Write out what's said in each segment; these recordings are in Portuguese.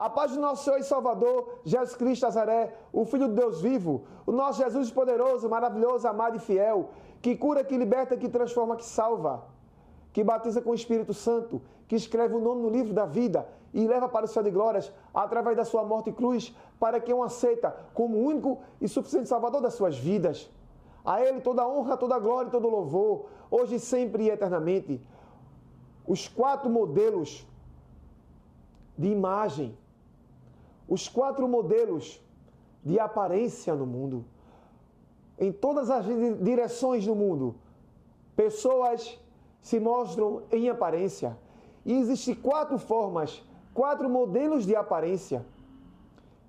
A paz do nosso Senhor e Salvador, Jesus Cristo Nazaré, o Filho de Deus vivo, o nosso Jesus poderoso, maravilhoso, amado e fiel, que cura, que liberta, que transforma, que salva, que batiza com o Espírito Santo, que escreve o nome no livro da vida e leva para o céu de glórias através da sua morte e cruz, para quem o aceita como único e suficiente Salvador das suas vidas. A Ele toda a honra, toda a glória e todo o louvor, hoje, sempre e eternamente. Os 4 modelos de imagem, os 4 modelos de aparência no mundo, em todas as direções do mundo, pessoas se mostram em aparência. E existem 4 formas, 4 modelos de aparência,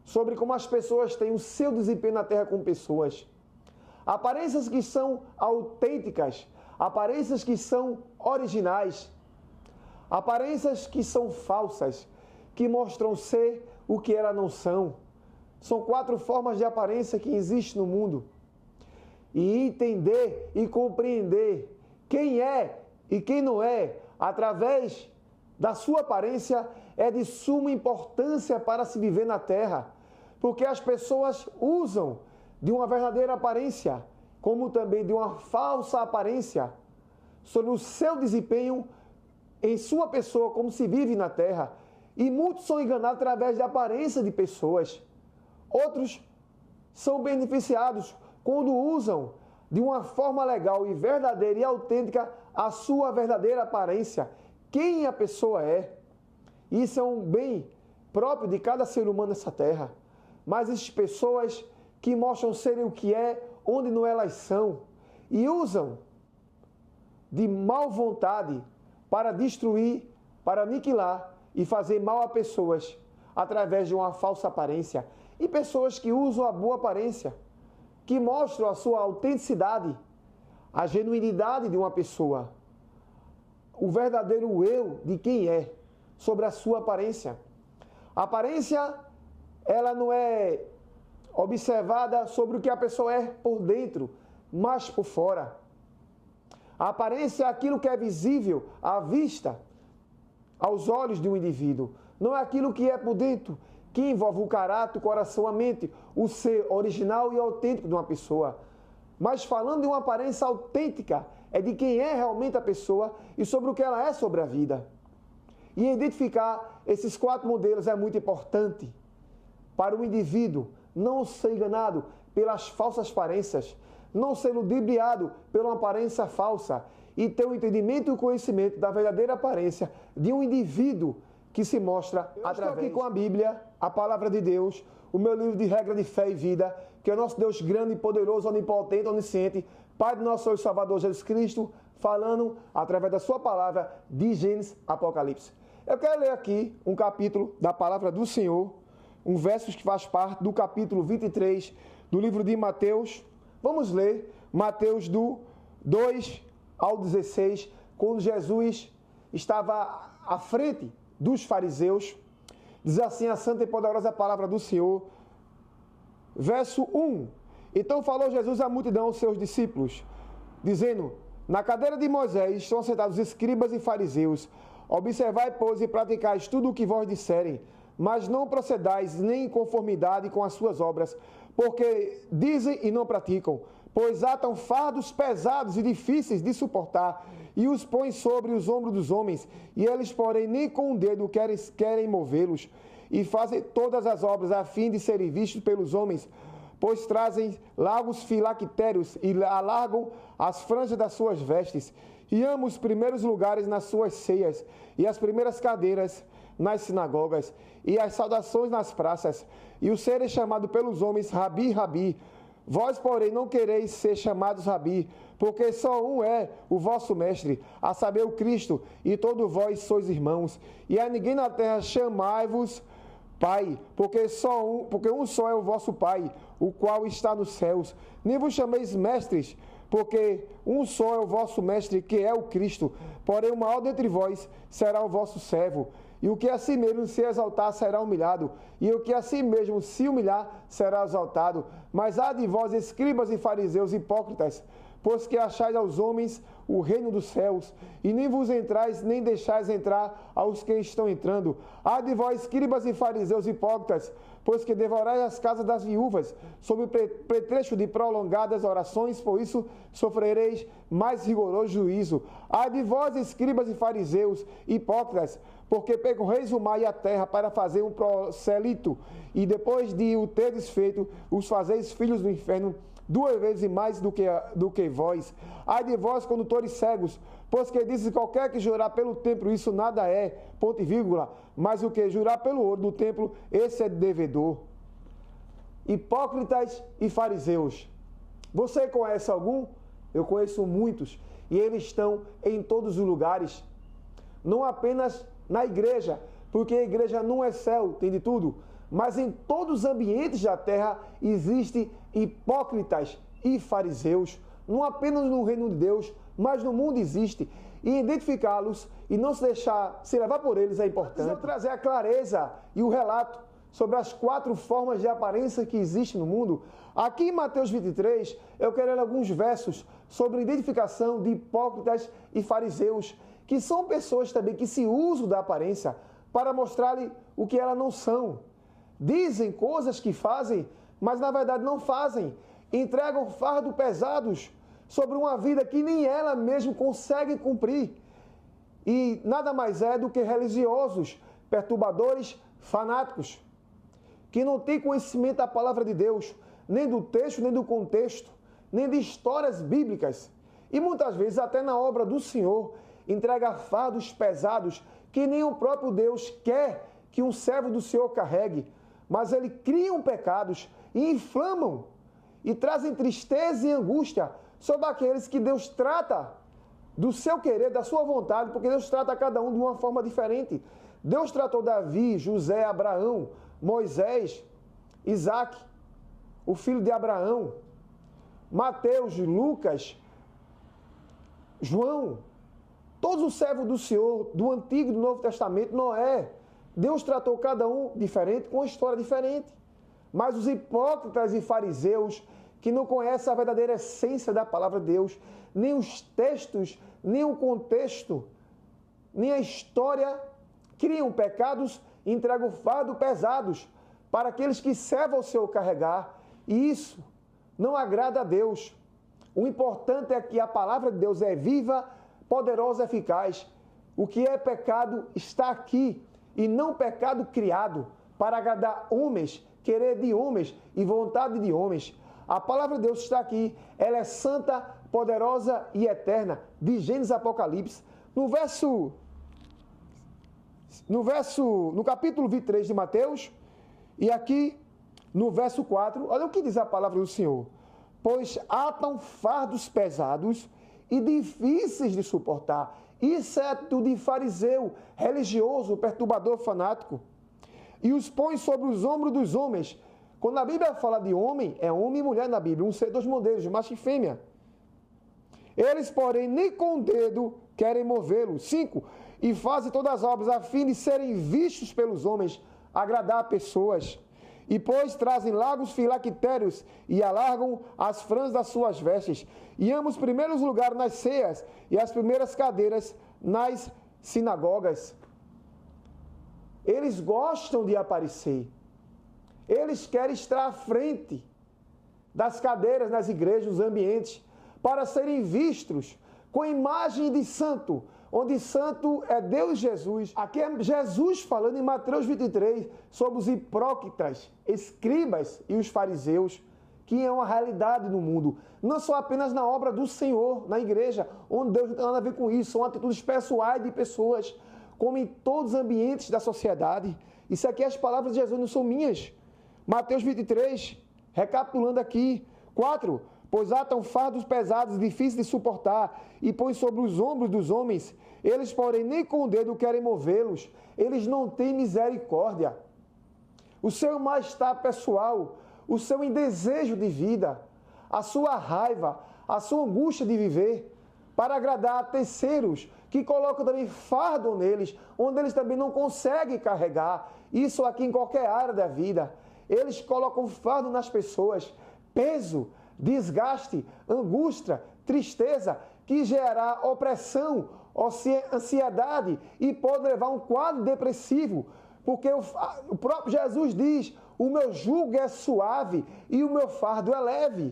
sobre como as pessoas têm o seu desempenho na Terra como pessoas. Aparências que são autênticas, aparências que são originais, aparências que são falsas, que mostram ser o que elas não são. São 4 formas de aparência que existem no mundo. E entender e compreender quem é e quem não é, através da sua aparência, é de suma importância para se viver na Terra. Porque as pessoas usam de uma verdadeira aparência, como também de uma falsa aparência, sobre o seu desempenho em sua pessoa, como se vive na Terra. E muitos são enganados através da aparência de pessoas. Outros são beneficiados quando usam de uma forma legal e verdadeira e autêntica a sua verdadeira aparência, quem a pessoa é. Isso é um bem próprio de cada ser humano nessa terra. Mas existem pessoas que mostram serem o que é, onde não elas são, e usam de mal vontade para destruir, para aniquilar e fazer mal a pessoas através de uma falsa aparência. E pessoas que usam a boa aparência, que mostram a sua autenticidade, a genuinidade de uma pessoa, o verdadeiro eu de quem é, sobre a sua aparência. A aparência, ela não é observada sobre o que a pessoa é por dentro, mas por fora. A aparência é aquilo que é visível à vista, aos olhos de um indivíduo. Não é aquilo que é por dentro, que envolve o caráter, o coração, a mente, o ser original e autêntico de uma pessoa. Mas falando de uma aparência autêntica, é de quem é realmente a pessoa e sobre o que ela é sobre a vida. E identificar esses 4 modelos é muito importante para o indivíduo não ser enganado pelas falsas aparências, não ser ludibriado pela uma aparência falsa e ter o entendimento e o conhecimento da verdadeira aparência de um indivíduo que se mostra através. Estou aqui com a Bíblia, a Palavra de Deus, o meu livro de regra de fé e vida, que é o nosso Deus grande, poderoso, onipotente, onisciente, Pai do nosso Senhor e Salvador Jesus Cristo, falando através da sua palavra de Gênesis, Apocalipse. Eu quero ler aqui um capítulo da Palavra do Senhor, um verso que faz parte do capítulo 23 do livro de Mateus. Vamos ler Mateus do 2 ao 16, quando Jesus estava à frente dos fariseus. Diz assim a santa e poderosa palavra do Senhor. Verso 1. Então falou Jesus à multidão, aos seus discípulos, dizendo: na cadeira de Moisés estão sentados escribas e fariseus. Observai, pois, e praticais tudo o que vós disserem, mas não procedais nem em conformidade com as suas obras, porque dizem e não praticam. Pois atam fardos pesados e difíceis de suportar, e os põem sobre os ombros dos homens, e eles, porém, nem com o dedo querem movê-los, e fazem todas as obras a fim de serem vistos pelos homens, pois trazem largos filactérios e alargam as franjas das suas vestes, e amam os primeiros lugares nas suas ceias, e as primeiras cadeiras nas sinagogas, e as saudações nas praças, e o serem chamado pelos homens Rabi, Rabi. Vós, porém, não quereis ser chamados Rabi, porque só um é o vosso mestre, a saber, o Cristo, e todos vós sois irmãos. E a ninguém na terra chamai-vos Pai, porque um só é o vosso Pai, o qual está nos céus. Nem vos chameis mestres, porque um só é o vosso mestre, que é o Cristo. Porém, o maior dentre vós será o vosso servo. E o que a si mesmo se exaltar será humilhado, e o que a si mesmo se humilhar será exaltado. Mas há de vós, escribas e fariseus hipócritas, pois que achais aos homens o reino dos céus, e nem vos entrais, nem deixais entrar aos que estão entrando. Ai de vós, escribas e fariseus hipócritas, pois que devorais as casas das viúvas, sob pretexto de prolongadas orações, por isso sofrereis mais rigoroso juízo. Ai de vós, escribas e fariseus hipócritas, porque percorreis o mar e a terra para fazer um prosélito, e depois de o teres feito, os fazeis filhos do inferno, 2 vezes mais do que vós. Ai de vós, condutores cegos, pois que dizes qualquer que jurar pelo templo, isso nada é, ponto e vírgula, mas o que jurar pelo ouro do templo, esse é devedor. Hipócritas e fariseus. Você conhece algum? Eu conheço muitos, e eles estão em todos os lugares, não apenas na igreja, porque a igreja não é céu, tem de tudo, mas em todos os ambientes da terra existem hipócritas e fariseus, não apenas no reino de Deus, mas no mundo existe. E identificá-los e não se deixar se levar por eles é importante. Eu trazer a clareza e o relato sobre as 4 formas de aparência que existem no mundo. Aqui em Mateus 23, eu quero ler alguns versos sobre a identificação de hipócritas e fariseus, que são pessoas também que se usam da aparência para mostrar-lhe o que elas não são. Dizem coisas que fazem, mas na verdade não fazem. Entregam fardos pesados sobre uma vida que nem ela mesma consegue cumprir. E nada mais é do que religiosos, perturbadores, fanáticos, que não têm conhecimento da palavra de Deus, nem do texto, nem do contexto, nem de histórias bíblicas. E muitas vezes até na obra do Senhor, entrega fardos pesados que nem o próprio Deus quer que um servo do Senhor carregue. Mas eles criam pecados e inflamam e trazem tristeza e angústia sobre aqueles que Deus trata do seu querer, da sua vontade, porque Deus trata cada um de uma forma diferente. Deus tratou Davi, José, Abraão, Moisés, Isaac, o filho de Abraão, Mateus, Lucas, João, todos os servos do Senhor, do Antigo e do Novo Testamento, Noé. Deus tratou cada um diferente, com uma história diferente. Mas os hipócritas e fariseus, que não conhecem a verdadeira essência da palavra de Deus, nem os textos, nem o contexto, nem a história, criam pecados e entregam fardos pesados para aqueles que servem ao Senhor carregar. E isso não agrada a Deus. O importante é que a palavra de Deus é viva, poderosa e eficaz. O que é pecado está aqui, e não pecado criado para agradar homens, querer de homens e vontade de homens. A palavra de Deus está aqui, ela é santa, poderosa e eterna, de Gênesis Apocalipse. No capítulo 23 de Mateus, e aqui no verso 4, olha o que diz a palavra do Senhor. Pois atam fardos pesados e difíceis de suportar. Isso é tudo de fariseu, religioso, perturbador, fanático. E os põe sobre os ombros dos homens. Quando a Bíblia fala de homem, é homem e mulher na Bíblia, um ser, 2 modelos, macho e fêmea. Eles, porém, nem com o dedo querem movê-lo. 5. E fazem todas as obras a fim de serem vistos pelos homens, agradar pessoas. E pois trazem largos filactérios e alargam as franjas das suas vestes. E amam os primeiros lugares nas ceias e as primeiras cadeiras nas sinagogas. Eles gostam de aparecer. Eles querem estar à frente das cadeiras nas igrejas, nos ambientes, para serem vistos com imagem de santo, onde santo é Deus Jesus. Aqui é Jesus falando em Mateus 23 sobre os hipócritas, escribas e os fariseus, que é uma realidade no mundo. Não só apenas na obra do Senhor, na igreja, onde Deus não tem nada a ver com isso, são atitudes pessoais de pessoas, como em todos os ambientes da sociedade. Isso aqui, as palavras de Jesus não são minhas. Mateus 23, recapitulando aqui. 4. Pois atam fardos pesados e difíceis de suportar e põem sobre os ombros dos homens. Eles, porém, nem com o dedo querem movê-los. Eles não têm misericórdia. O seu mal-estar pessoal, o seu indesejo de vida, a sua raiva, a sua angústia de viver, para agradar a terceiros, que colocam também fardo neles, onde eles também não conseguem carregar. Isso aqui em qualquer área da vida. Eles colocam fardo nas pessoas, peso, desgaste, angústia, tristeza, que gera opressão, ansiedade e pode levar a um quadro depressivo. Porque o próprio Jesus diz, o meu jugo é suave e o meu fardo é leve.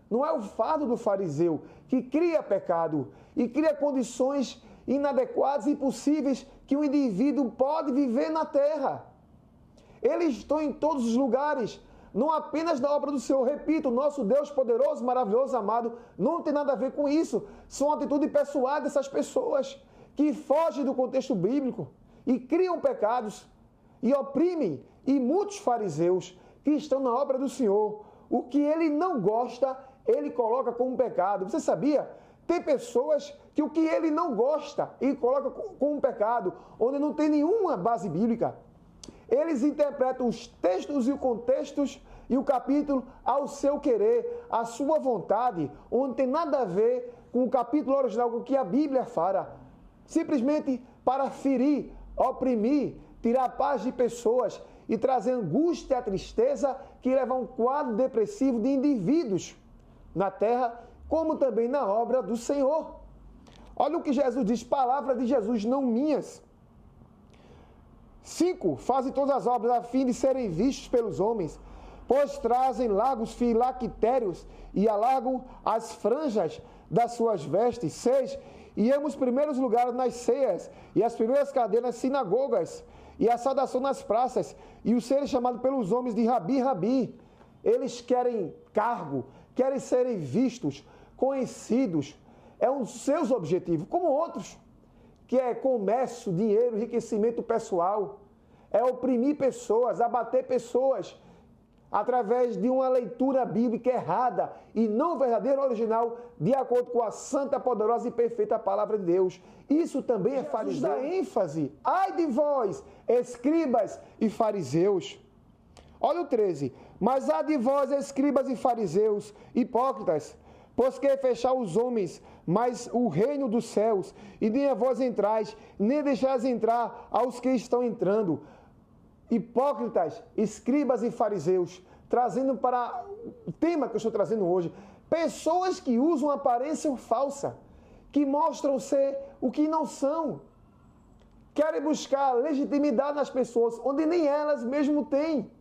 Não é o fardo do fariseu que cria pecado e cria condições inadequadas e impossíveis que o indivíduo pode viver na terra. Eles estão em todos os lugares, não apenas na obra do Senhor. Repito, nosso Deus poderoso, maravilhoso, amado, não tem nada a ver com isso. São atitudes pessoais dessas pessoas que fogem do contexto bíblico e criam pecados e oprimem. E muitos fariseus que estão na obra do Senhor, o que ele não gosta, ele coloca como pecado. Você sabia? Tem pessoas que o que ele não gosta, ele coloca como pecado, onde não tem nenhuma base bíblica. Eles interpretam os textos e os contextos e o capítulo ao seu querer, à sua vontade, onde tem nada a ver com o capítulo original, com o que a Bíblia fala. Simplesmente para ferir, oprimir, tirar a paz de pessoas e trazer angústia e tristeza que leva a um quadro depressivo de indivíduos na terra, como também na obra do Senhor. Olha o que Jesus diz, palavras de Jesus, não minhas. 5. Fazem todas as obras a fim de serem vistos pelos homens, pois trazem largos filactérios e alargam as franjas das suas vestes. 6. E amos os primeiros lugares nas ceias, e as primeiras cadeiras nas sinagogas, e a saudação nas praças, e os serem chamados pelos homens de Rabi, Rabi. Eles querem cargo, querem serem vistos, conhecidos. É um dos seus objetivos, como outros, que é comércio, dinheiro, enriquecimento pessoal. É oprimir pessoas, abater pessoas, através de uma leitura bíblica errada e não verdadeira original, de acordo com a santa, poderosa e perfeita palavra de Deus. Isso também é fariseu. Jesus dá ênfase. Ai de vós, escribas e fariseus. Olha o 13. Mas ai de vós, escribas e fariseus, hipócritas, pois que fechar os homens, mas o reino dos céus, e nem a vós entrais, nem deixais entrar aos que estão entrando. Hipócritas, escribas e fariseus, trazendo para o tema que eu estou trazendo hoje, pessoas que usam aparência falsa, que mostram ser o que não são, querem buscar legitimidade nas pessoas, onde nem elas mesmo têm,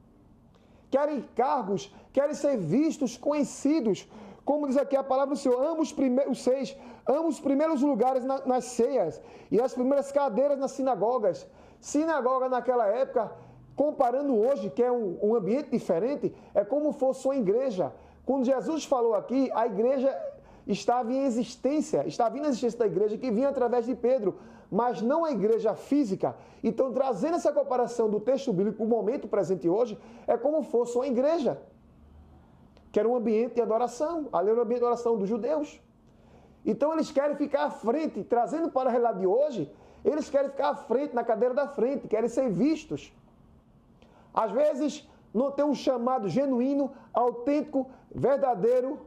querem cargos, querem ser vistos, conhecidos, como diz aqui a palavra do Senhor, amo os primeiros lugares nas ceias e as primeiras cadeiras nas sinagogas. Sinagoga naquela época, comparando hoje, que é um ambiente diferente, é como fosse uma igreja. Quando Jesus falou aqui, a igreja estava em existência, estava na existência da igreja que vinha através de Pedro, mas não a igreja física. Então, trazendo essa comparação do texto bíblico, o momento presente hoje, é como fosse uma igreja, que era um ambiente de adoração, ali era o ambiente de adoração dos judeus. Então, eles querem ficar à frente, trazendo para a realidade de hoje, eles querem ficar à frente, na cadeira da frente, querem ser vistos. Às vezes, não tem um chamado genuíno, autêntico, verdadeiro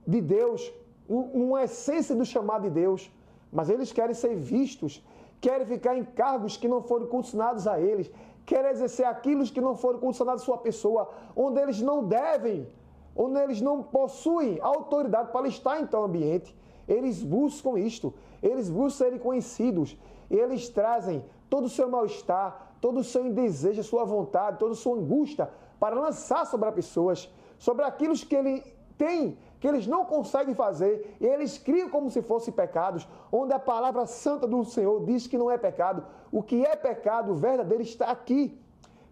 de Deus, uma essência do chamado de Deus, mas eles querem ser vistos, querem ficar em cargos que não foram condicionados a eles, querem exercer aquilo que não foram condicionados à sua pessoa, onde eles não devem, onde eles não possuem autoridade para estar em tal ambiente. Eles buscam isto, eles buscam serem conhecidos, eles trazem todo o seu mal-estar, todo o seu desejo, a sua vontade, toda a sua angústia para lançar sobre as pessoas, sobre aquilo que ele tem, que eles não conseguem fazer, e eles criam como se fossem pecados, onde a palavra santa do Senhor diz que não é pecado. O que é pecado verdadeiro está aqui.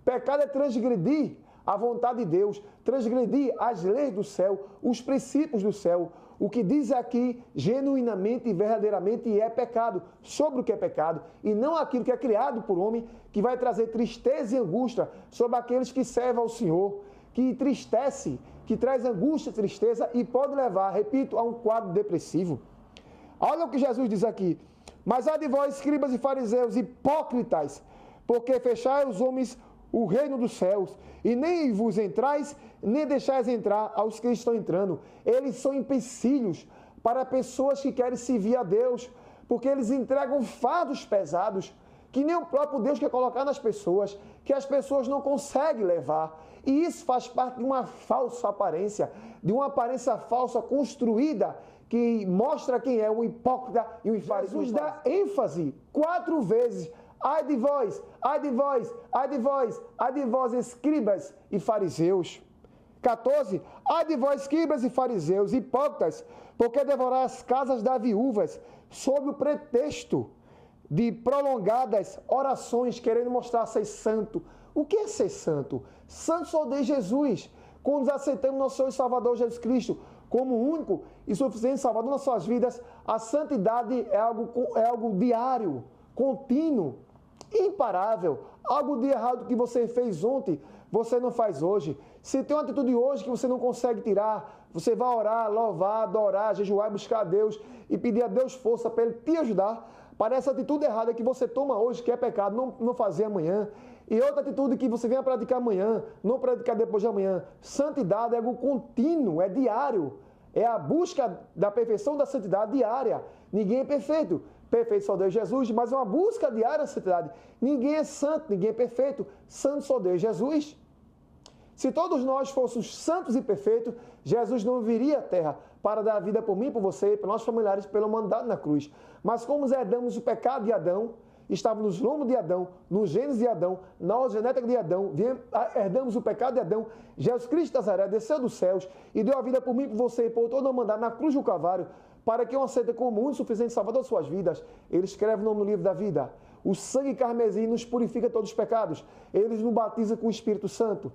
Pecado é transgredir a vontade de Deus, transgredir as leis do céu, os princípios do céu. O que diz aqui, genuinamente e verdadeiramente, é pecado, sobre o que é pecado, e não aquilo que é criado por homem, que vai trazer tristeza e angústia sobre aqueles que servem ao Senhor, que entristece, que traz angústia, tristeza e pode levar, repito, a um quadro depressivo. Olha o que Jesus diz aqui. Mas há de vós, escribas e fariseus, hipócritas, porque fechai os homens o reino dos céus, e nem vos entrais, nem deixais entrar aos que estão entrando. Eles são empecilhos para pessoas que querem servir a Deus, porque eles entregam fardos pesados, que nem o próprio Deus quer colocar nas pessoas, que as pessoas não conseguem levar. E isso faz parte de uma falsa aparência, de uma aparência falsa construída, que mostra quem é um hipócrita e um fariseu. Jesus dá ênfase 4 vezes. Ai de vós, ai de vós, ai de vós, ai de vós, escribas e fariseus. 14. Ai de vós, escribas e fariseus, hipócritas, porque devorar as casas das viúvas, sob o pretexto de prolongadas orações, querendo mostrar ser santo. O que é ser santo? Santo só de Jesus. Quando nos aceitamos nosso Senhor e Salvador Jesus Cristo como único e suficiente Salvador nas suas vidas, a santidade é algo diário, contínuo, imparável. Algo de errado que você fez ontem, você não faz hoje. Se tem uma atitude hoje que você não consegue tirar, você vai orar, louvar, adorar, jejuar, buscar a Deus e pedir a Deus força para Ele te ajudar para essa atitude errada que você toma hoje, que é pecado, não fazer amanhã. E outra atitude que você venha praticar amanhã, não praticar depois de amanhã. Santidade é algo contínuo, é diário. É a busca da perfeição da santidade diária. Ninguém é perfeito. Perfeito só Deus Jesus, mas é uma busca diária da santidade. Ninguém é santo, ninguém é perfeito. Santo só Deus Jesus. Se todos nós fôssemos santos e perfeitos, Jesus não viria à terra para dar a vida por mim, por você, pelos nossos familiares, pela humanidade na cruz. Mas como herdamos o pecado de Adão, estávamos nos lombos de Adão, no genes de Adão, na genética de Adão, herdamos o pecado de Adão, Jesus Cristo de Nazaré desceu dos céus e deu a vida por mim, por você e por toda a humanidade na cruz do Calvário, para que eu aceite como único suficiente Salvador de suas vidas. Ele escreve o nome no livro da vida. O sangue carmesim nos purifica todos os pecados. Ele nos batiza com o Espírito Santo.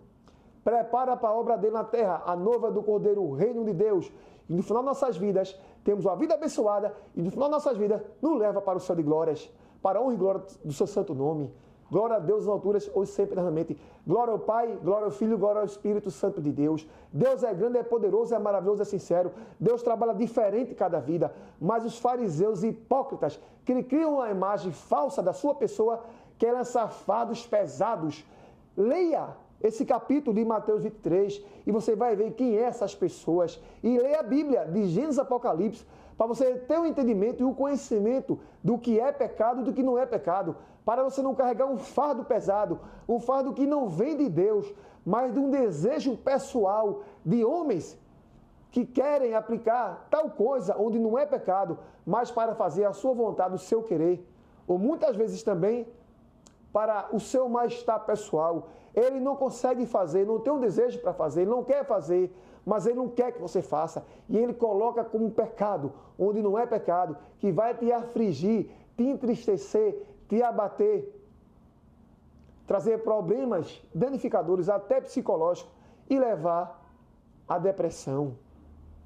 Prepara para a obra dele na terra, a noiva do Cordeiro, o reino de Deus. E no final de nossas vidas, temos uma vida abençoada. E no final de nossas vidas, nos leva para o céu de glórias, para a honra e glória do seu santo nome. Glória a Deus nas alturas, hoje e sempre eternamente. Glória ao Pai, glória ao Filho, glória ao Espírito Santo de Deus. Deus é grande, é poderoso, é maravilhoso, é sincero. Deus trabalha diferente em cada vida. Mas os fariseus hipócritas, que criam uma imagem falsa da sua pessoa, que eram safados, pesados. Leia esse capítulo de Mateus 23 e você vai ver quem é essas pessoas. E leia a Bíblia, de Gênesis a Apocalipse, para você ter o entendimento e o conhecimento do que é pecado e do que não é pecado, para você não carregar um fardo pesado, um fardo que não vem de Deus, mas de um desejo pessoal de homens que querem aplicar tal coisa onde não é pecado, mas para fazer a sua vontade, o seu querer, ou muitas vezes também para o seu mal-estar pessoal. Ele não consegue fazer, não tem um desejo para fazer, ele não quer fazer, mas ele não quer que você faça. E ele coloca como pecado, onde não é pecado, que vai te afligir, te entristecer, te abater, trazer problemas danificadores, até psicológicos, e levar à depressão.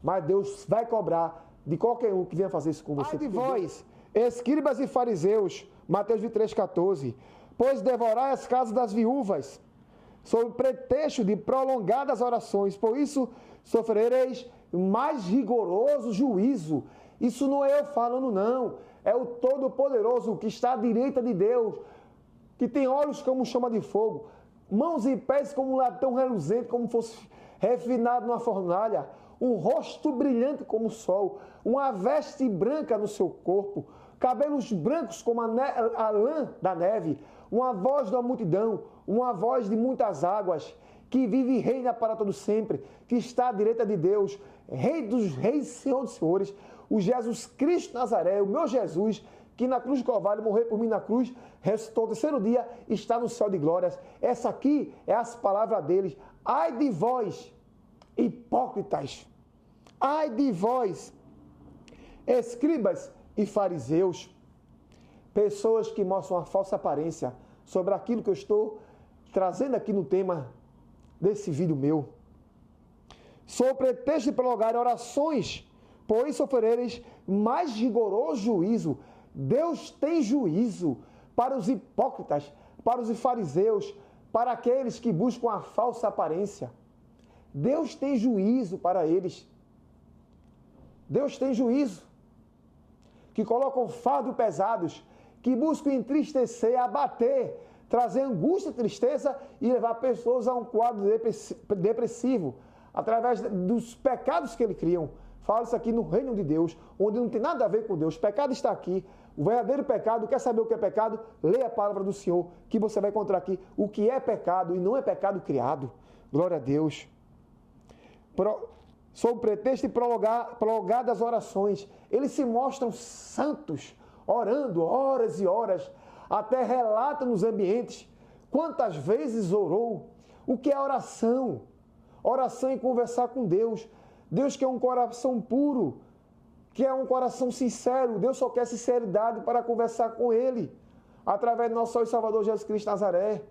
Mas Deus vai cobrar de qualquer um que venha fazer isso com você. Ai de vós, escribas e fariseus, Mateus 23, 14, pois devorai as casas das viúvas, sob o pretexto de prolongadas orações, por isso sofrereis mais rigoroso juízo. Isso não é eu falando, não. É o Todo-Poderoso que está à direita de Deus, que tem olhos como chama de fogo, mãos e pés como um latão reluzente, como fosse refinado numa fornalha, um rosto brilhante como o sol, uma veste branca no seu corpo, cabelos brancos como a lã da neve, uma voz da multidão, uma voz de muitas águas, que vive e reina para todo sempre, que está à direita de Deus, Rei dos reis, Senhor dos senhores, o Jesus Cristo Nazaré, o meu Jesus, que na cruz do Calvário morreu por mim na cruz, ressuscitou no terceiro dia, está no céu de glórias. Essa aqui é as palavras deles. Ai de vós, hipócritas! Ai de vós, escribas e fariseus, pessoas que mostram uma falsa aparência sobre aquilo que eu estou trazendo aqui no tema desse vídeo meu. Sob o pretexto de prolongar orações, por isso sofrereis mais rigoroso juízo. Deus tem juízo para os hipócritas, para os fariseus, para aqueles que buscam a falsa aparência. Deus tem juízo para eles. Deus tem juízo. Que colocam fardos pesados, que buscam entristecer, abater, trazer angústia, tristeza e levar pessoas a um quadro depressivo, através dos pecados que eles criam. Fala isso aqui no reino de Deus, onde não tem nada a ver com Deus. O pecado está aqui. O verdadeiro pecado, quer saber o que é pecado? Leia a palavra do Senhor, que você vai encontrar aqui o que é pecado e não é pecado criado. Glória a Deus. sob pretexto de prolongadas orações. Eles se mostram santos, orando horas e horas, até relata nos ambientes quantas vezes orou. O que é oração? Oração é conversar com Deus. Deus quer um coração puro, que é um coração sincero. Deus só quer sinceridade para conversar com Ele, através do nosso Senhor e Salvador Jesus Cristo de Nazaré.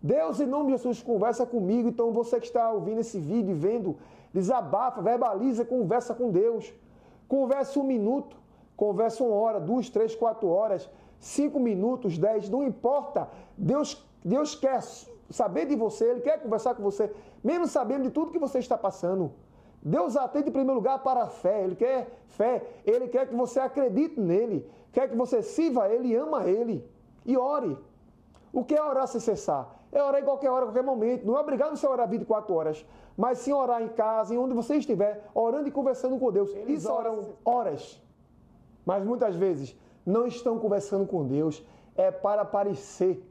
Deus, em nome de Jesus, conversa comigo. Então, você que está ouvindo esse vídeo e vendo, desabafa, verbaliza, conversa com Deus. Conversa 1 minuto, conversa 1 hora, 2, 3, 4 horas, 5 minutos, 10, não importa. Deus quer saber de você, Ele quer conversar com você, mesmo sabendo de tudo que você está passando. Deus atende em primeiro lugar para a fé. Ele quer fé, Ele quer que você acredite nele, quer que você sirva a Ele e ama a Ele. E ore. O que é orar sem cessar? É orar em qualquer hora, em qualquer momento. Não é obrigado você a orar 24 horas, mas sim orar em casa, em onde você estiver, orando e conversando com Deus. Eles oram horas, mas muitas vezes não estão conversando com Deus. É para aparecer,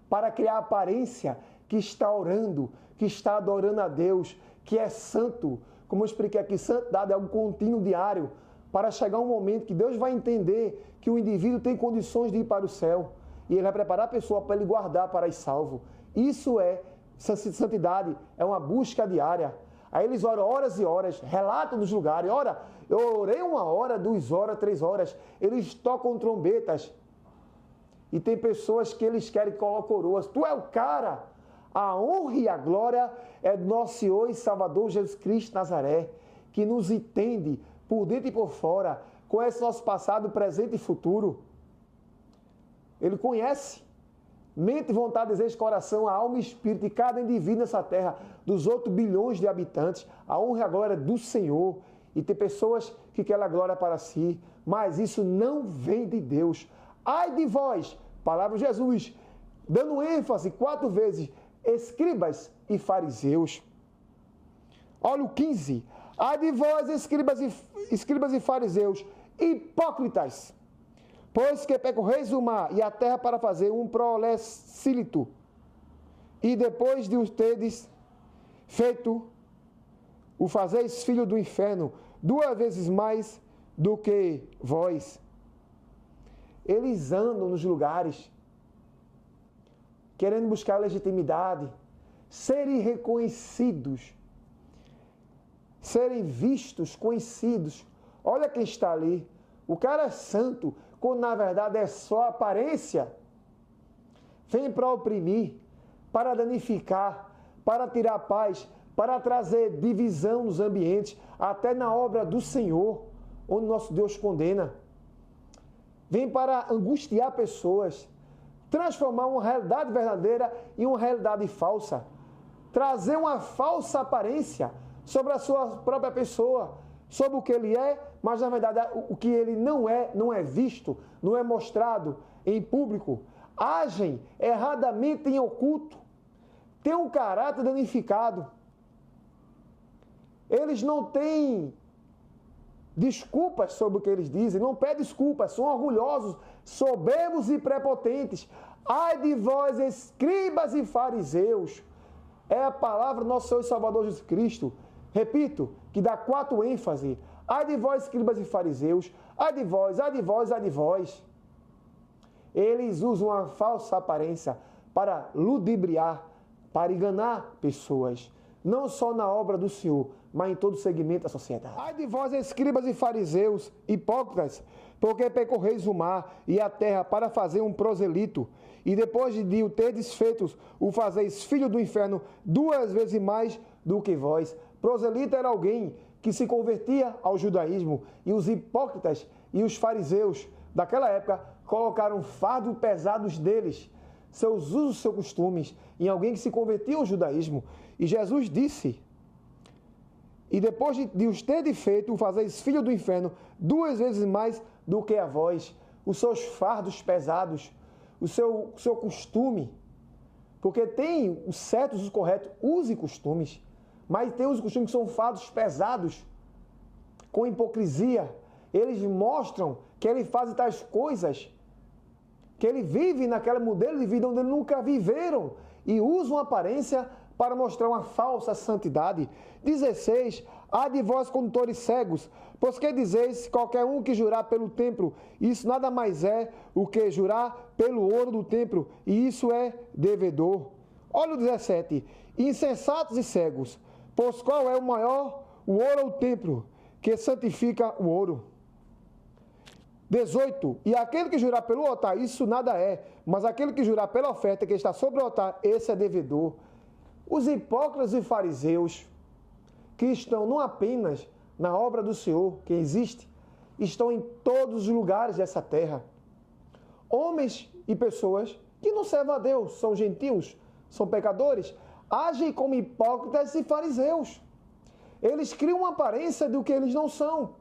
para criar a aparência que está orando, que está adorando a Deus, que é santo. Como eu expliquei aqui, santidade é algo contínuo, diário, para chegar um momento que Deus vai entender que o indivíduo tem condições de ir para o céu. E Ele vai preparar a pessoa para Ele guardar para ir salvo. Isso é santidade, é uma busca diária. Aí eles oram horas e horas, relatam nos lugares. Ora, eu orei 1 hora, 2 horas, 3 horas. Eles tocam trombetas. E tem pessoas que eles querem que coloquem coroas. Tu é o cara. A honra e a glória é do nosso Senhor e Salvador Jesus Cristo de Nazaré, que nos entende por dentro e por fora, conhece nosso passado, presente e futuro. Ele conhece mente, vontade, desejo, coração, a alma e espírito de cada indivíduo nessa terra, dos outros bilhões de habitantes. A honra e a glória é do Senhor. E tem pessoas que querem a glória para si, mas isso não vem de Deus. Ai de vós, palavra de Jesus, dando ênfase 4 vezes, escribas e fariseus. Olha o 15. Ai de vós, escribas e fariseus, hipócritas, pois que percorreis o mar e a terra para fazer um prosélito, e depois de os teres feito, o fazeis filho do inferno, 2 vezes mais do que vós. Eles andam nos lugares, querendo buscar legitimidade, serem reconhecidos, serem vistos, conhecidos. Olha quem está ali. O cara é santo, quando na verdade é só aparência. Vem para oprimir, para danificar, para tirar paz, para trazer divisão nos ambientes, até na obra do Senhor, onde nosso Deus condena. Vem para angustiar pessoas, transformar uma realidade verdadeira em uma realidade falsa, trazer uma falsa aparência sobre a sua própria pessoa, sobre o que ele é, mas na verdade o que ele não é visto, não é mostrado em público. Agem erradamente em oculto, têm um caráter danificado. Eles não têm desculpas sobre o que eles dizem, não pedem desculpas, são orgulhosos, soberbos e prepotentes. Ai de vós, escribas e fariseus. É a palavra do nosso Senhor e Salvador Jesus Cristo. Repito, que dá 4 ênfases. Ai de vós, escribas e fariseus. Ai de vós, ai de vós, ai de vós. Eles usam uma falsa aparência para ludibriar, para enganar pessoas. Não só na obra do Senhor, mas em todo o segmento da sociedade. Ai de vós, escribas e fariseus, hipócritas, porque percorreis o mar e a terra para fazer um proselito, e depois de o terdes feito, o fazeis filho do inferno 2 vezes mais do que vós. Proselita era alguém que se convertia ao judaísmo, e os hipócritas e os fariseus daquela época colocaram fardos pesados deles, seus usos, seus costumes, em alguém que se convertia ao judaísmo. E Jesus disse: e depois de os terdes feito, o fazeis filho do inferno 2 vezes mais do que a vós. Os seus fardos pesados, o seu costume, porque tem os certos e os corretos, usos e costumes, mas tem os costumes que são fardos pesados, com hipocrisia. Eles mostram que ele faz tais coisas, que ele vive naquele modelo de vida onde eles nunca viveram, e usam aparência para mostrar uma falsa santidade. 16. Ai de vós, condutores cegos, pois que dizeis, qualquer um que jurar pelo templo, isso nada mais é o que jurar pelo ouro do templo, e isso é devedor. Olha o 17. Insensatos e cegos, pois qual é o maior? O ouro ou o templo, que santifica o ouro. 18. E aquele que jurar pelo altar, isso nada é, mas aquele que jurar pela oferta que está sobre o altar, esse é devedor. Os hipócritas e fariseus, que estão não apenas na obra do Senhor, que existe, estão em todos os lugares dessa terra. Homens e pessoas que não servem a Deus, são gentios, são pecadores, agem como hipócritas e fariseus. Eles criam uma aparência do que eles não são.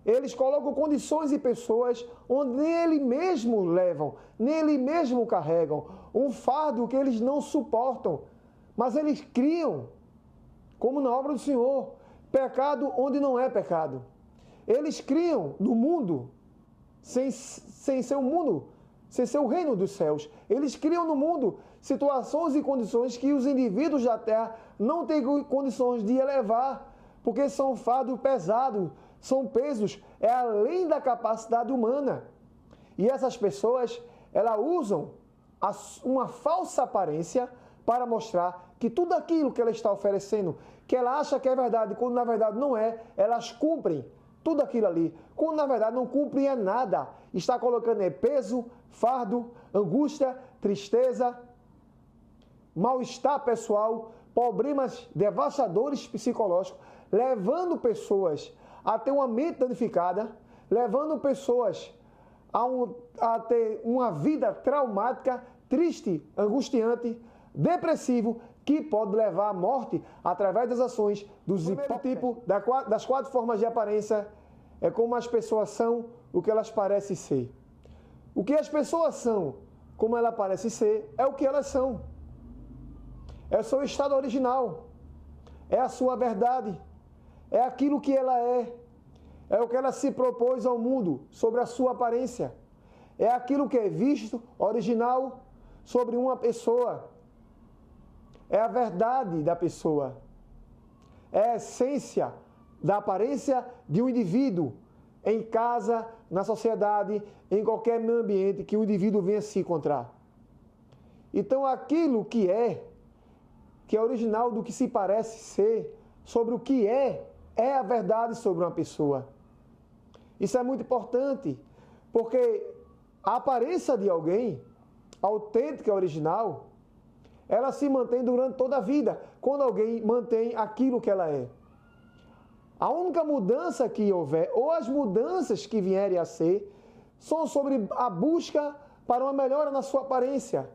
Eles colocam condições e pessoas onde nele mesmo levam, nele mesmo carregam um fardo que eles não suportam. Mas eles criam, como na obra do Senhor, pecado onde não é pecado. Eles criam no mundo, sem ser o mundo, sem ser o reino dos céus. Eles criam no mundo situações e condições que os indivíduos da terra não têm condições de elevar, porque são fardos pesados, são pesos, é além da capacidade humana. E essas pessoas, elas usam uma falsa aparência para mostrar que tudo aquilo que ela está oferecendo, que ela acha que é verdade, quando na verdade não é, elas cumprem tudo aquilo ali. Quando na verdade não cumprem é nada. Está colocando peso, fardo, angústia, tristeza, mal-estar pessoal, problemas devastadores psicológicos, levando pessoas a ter uma mente danificada, levando pessoas a ter uma vida traumática, triste, angustiante, depressivo, que pode levar à morte através das ações dos hipócritas. Das 4 formas de aparência, é como as pessoas são, o que elas parecem ser. O que as pessoas são, como elas parecem ser, é o que elas são. É o seu estado original, é a sua verdade, é aquilo que ela é o que ela se propôs ao mundo sobre a sua aparência, é aquilo que é visto, original, sobre uma pessoa, é a verdade da pessoa, é a essência da aparência de um indivíduo, em casa, na sociedade, em qualquer meio ambiente que o indivíduo venha se encontrar. Então aquilo que é original do que se parece ser, sobre o que é a verdade sobre uma pessoa. Isso é muito importante, porque a aparência de alguém, autêntica e original, ela se mantém durante toda a vida, quando alguém mantém aquilo que ela é. A única mudança que houver, ou as mudanças que vierem a ser, são sobre a busca para uma melhora na sua aparência,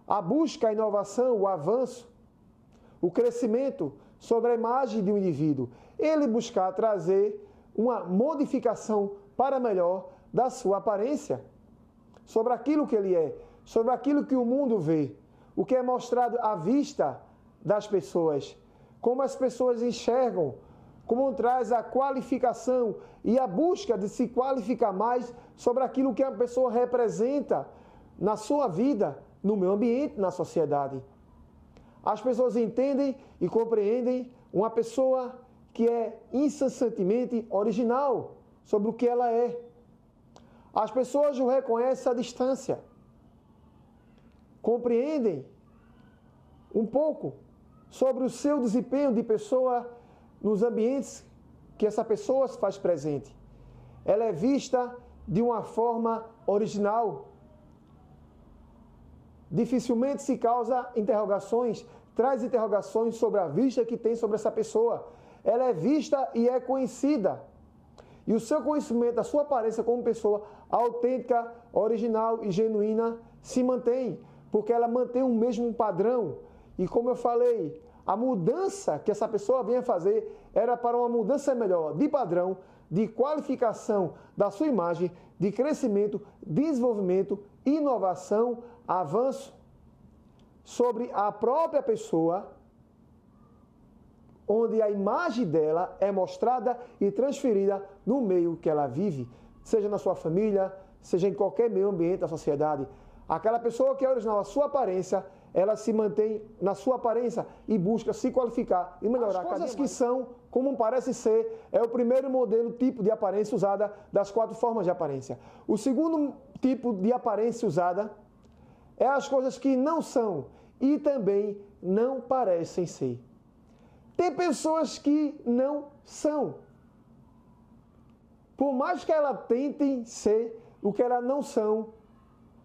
a busca, a inovação, o avanço, o crescimento sobre a imagem de um indivíduo. Ele buscar trazer uma modificação para melhor da sua aparência, sobre aquilo que ele é, sobre aquilo que o mundo vê, o que é mostrado à vista das pessoas, como as pessoas enxergam, como traz a qualificação e a busca de se qualificar mais sobre aquilo que a pessoa representa na sua vida, no meio ambiente, na sociedade. As pessoas entendem e compreendem uma pessoa que é incessantemente original sobre o que ela é. As pessoas o reconhecem à distância, compreendem um pouco sobre o seu desempenho de pessoa nos ambientes que essa pessoa se faz presente. Ela é vista de uma forma original. Dificilmente se causa interrogações, traz interrogações sobre a vista que tem sobre essa pessoa. Ela é vista e é conhecida. E o seu conhecimento, a sua aparência como pessoa autêntica, original e genuína se mantém, porque ela mantém o mesmo padrão. E como eu falei, a mudança que essa pessoa vinha fazer era para uma mudança melhor de padrão, de qualificação da sua imagem, de crescimento, desenvolvimento, inovação, avanço sobre a própria pessoa, onde a imagem dela é mostrada e transferida no meio que ela vive, seja na sua família, seja em qualquer meio ambiente da sociedade. Aquela pessoa que é original, a sua aparência, ela se mantém na sua aparência e busca se qualificar e melhorar. As coisas que são, como parece ser, é o primeiro modelo, tipo de aparência usada das 4 formas de aparência. O segundo tipo de aparência usada é as coisas que não são e também não parecem ser. Tem pessoas que não são. Por mais que elas tentem ser o que elas não são,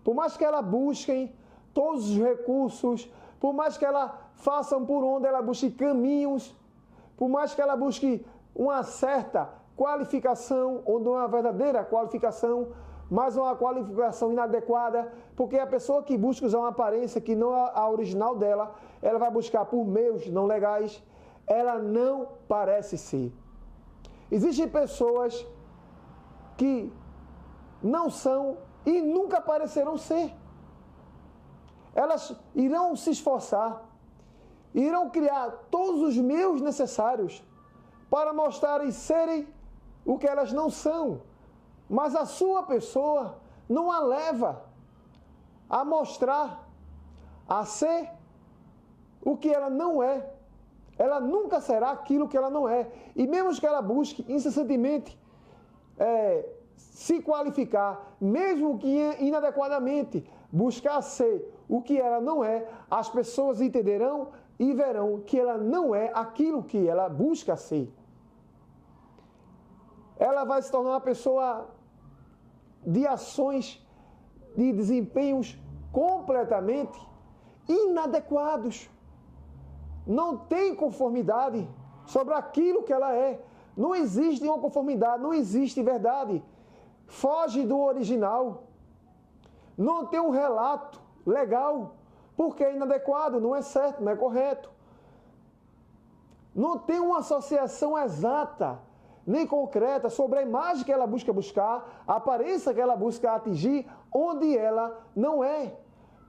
por mais que elas busquem todos os recursos, por mais que ela façam por onde ela busque caminhos, por mais que ela busque uma certa qualificação, ou não uma verdadeira qualificação, mas uma qualificação inadequada, porque a pessoa que busca usar uma aparência que não é a original dela, ela vai buscar por meios não legais, ela não parece ser. Existem pessoas que não são e nunca parecerão ser. Elas irão se esforçar, irão criar todos os meios necessários para mostrarem serem o que elas não são, mas a sua pessoa não a leva a mostrar, a ser o que ela não é. Ela nunca será aquilo que ela não é. E mesmo que ela busque incessantemente se qualificar, mesmo que inadequadamente, buscar ser o que ela não é, as pessoas entenderão e verão que ela não é aquilo que ela busca ser. Ela vai se tornar uma pessoa de ações, de desempenhos completamente inadequados. Não tem conformidade sobre aquilo que ela é. Não existe uma conformidade, não existe verdade. Foge do original. Não tem um relato legal, porque é inadequado, não é certo, não é correto. Não tem uma associação exata, nem concreta, sobre a imagem que ela busca buscar, a aparência que ela busca atingir, onde ela não é.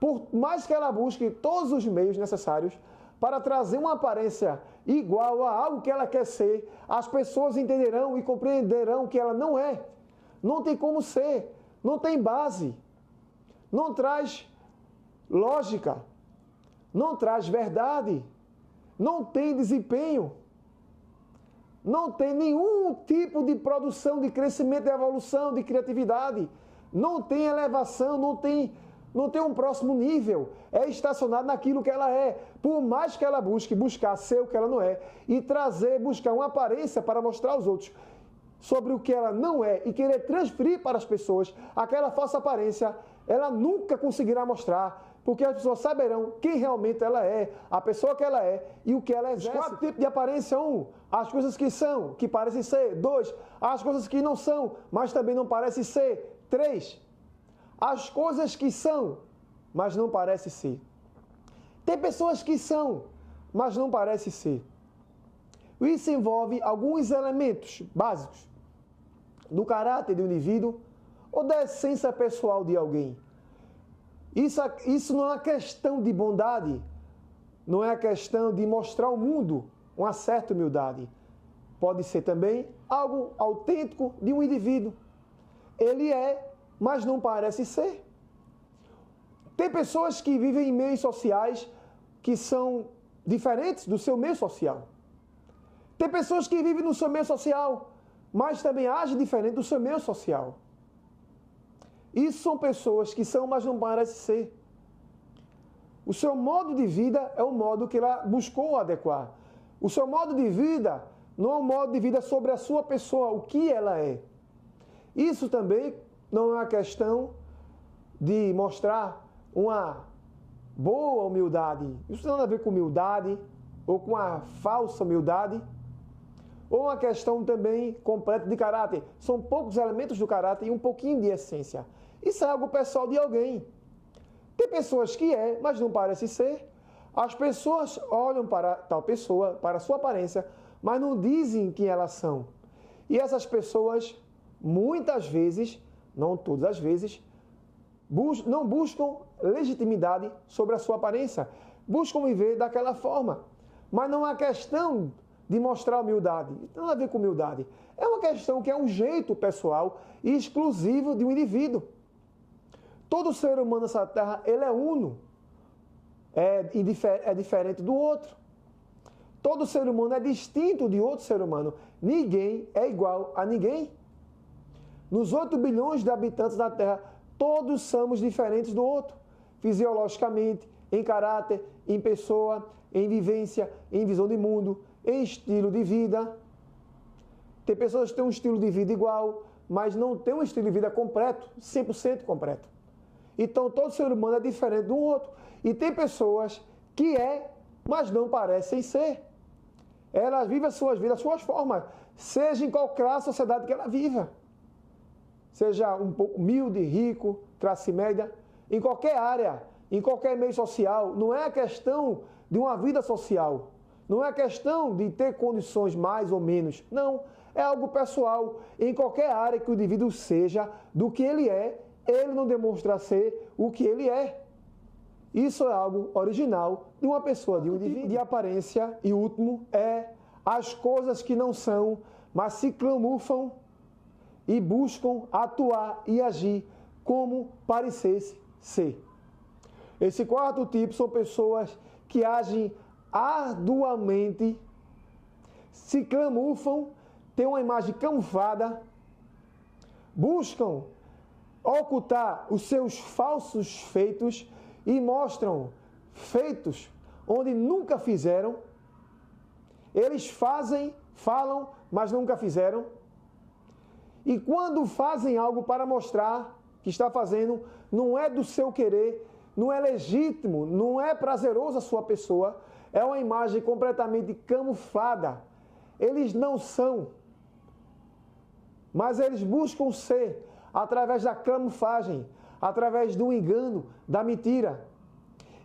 Por mais que ela busque todos os meios necessários para trazer uma aparência igual a algo que ela quer ser, as pessoas entenderão e compreenderão que ela não é. Não tem como ser, não tem base, não traz lógica, não traz verdade, não tem desempenho, não tem nenhum tipo de produção, de crescimento, de evolução, de criatividade, não tem elevação, não tem um próximo nível, é estacionado naquilo que ela é. Por mais que ela buscar ser o que ela não é e buscar uma aparência para mostrar aos outros sobre o que ela não é e querer transferir para as pessoas aquela falsa aparência, ela nunca conseguirá mostrar, porque as pessoas saberão quem realmente ela é, a pessoa que ela é e o que ela exerce. 4 tipos de aparência: 1, as coisas que são, que parecem ser. 2, as coisas que não são, mas também não parecem ser. 3, as coisas que são, mas não parecem ser. Tem pessoas que são, mas não parecem ser. Isso envolve alguns elementos básicos do caráter do indivíduo ou da essência pessoal de alguém. Isso não é uma questão de bondade, não é a questão de mostrar ao mundo uma certa humildade. Pode ser também algo autêntico de um indivíduo. Ele é, mas não parece ser. Tem pessoas que vivem em meios sociais que são diferentes do seu meio social. Tem pessoas que vivem no seu meio social, mas também agem diferente do seu meio social. Isso são pessoas que são, mas não parecem ser. O seu modo de vida é o modo que ela buscou adequar. O seu modo de vida não é um modo de vida sobre a sua pessoa, o que ela é. Isso também não é uma questão de mostrar uma boa humildade. Isso não tem nada a ver com humildade ou com a falsa humildade. Ou uma questão também completa de caráter. São poucos elementos do caráter e um pouquinho de essência. Isso é algo pessoal de alguém. Tem pessoas que mas não parece ser. As pessoas olham para tal pessoa, para a sua aparência, mas não dizem quem elas são. E essas pessoas, muitas vezes, não todas as vezes, não buscam legitimidade sobre a sua aparência. Buscam viver daquela forma. Mas não é questão de mostrar humildade. Não tem nada a ver com humildade. É uma questão que é um jeito pessoal e exclusivo de um indivíduo. Todo ser humano nessa terra, ele é uno. é diferente do outro. Todo ser humano é distinto de outro ser humano. Ninguém é igual a ninguém. Nos 8 bilhões de habitantes da Terra, todos somos diferentes do outro. Fisiologicamente, em caráter, em pessoa, em vivência, em visão de mundo, em estilo de vida. Tem pessoas que têm um estilo de vida igual, mas não têm um estilo de vida completo, 100% completo. Então, todo ser humano é diferente do outro. E tem pessoas que mas não parecem ser. Elas vivem as suas vidas, as suas formas, seja em qualquer sociedade que ela viva. Seja um pouco humilde, rico, classe média, em qualquer área, em qualquer meio social. Não é a questão de uma vida social. Não é a questão de ter condições mais ou menos. Não, é algo pessoal. Em qualquer área que o indivíduo seja do que ele não demonstra ser o que ele é. Isso é algo original de uma pessoa, de um indivíduo. De aparência, e último, as coisas que não são, mas se camuflam e buscam atuar e agir como parecesse ser. Esse quarto tipo são pessoas que agem arduamente, se camuflam, têm uma imagem camuflada, buscam ocultar os seus falsos feitos e mostram feitos onde nunca fizeram. Eles falam, mas nunca fizeram. E quando fazem algo para mostrar que está fazendo, não é do seu querer, não é legítimo, não é prazeroso a sua pessoa, é uma imagem completamente camuflada. Eles não são, mas eles buscam ser através da camuflagem, através do engano, da mentira.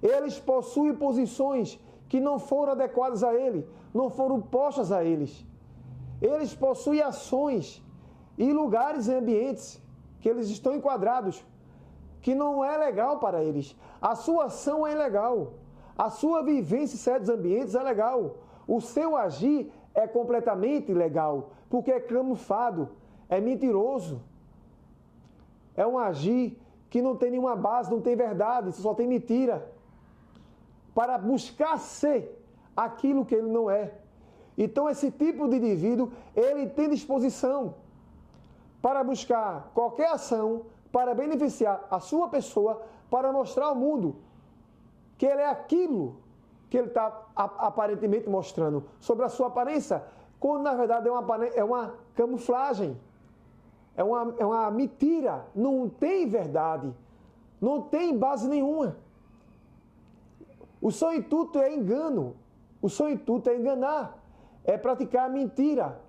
Eles possuem posições que não foram adequadas a ele, não foram postas a eles. Eles possuem ações e lugares e ambientes que eles estão enquadrados, que não é legal para eles. A sua ação é ilegal. A sua vivência em certos ambientes é legal. O seu agir é completamente ilegal, porque é camuflado, é mentiroso. É um agir que não tem nenhuma base, não tem verdade, só tem mentira. Para buscar ser aquilo que ele não é. Então, esse tipo de indivíduo, ele tem disposição para buscar qualquer ação para beneficiar a sua pessoa, para mostrar ao mundo que ele é aquilo que ele está aparentemente mostrando sobre a sua aparência, quando na verdade é uma camuflagem, é uma mentira, não tem verdade, não tem base nenhuma. O seu intuito é engano, o seu intuito é enganar, é praticar mentira,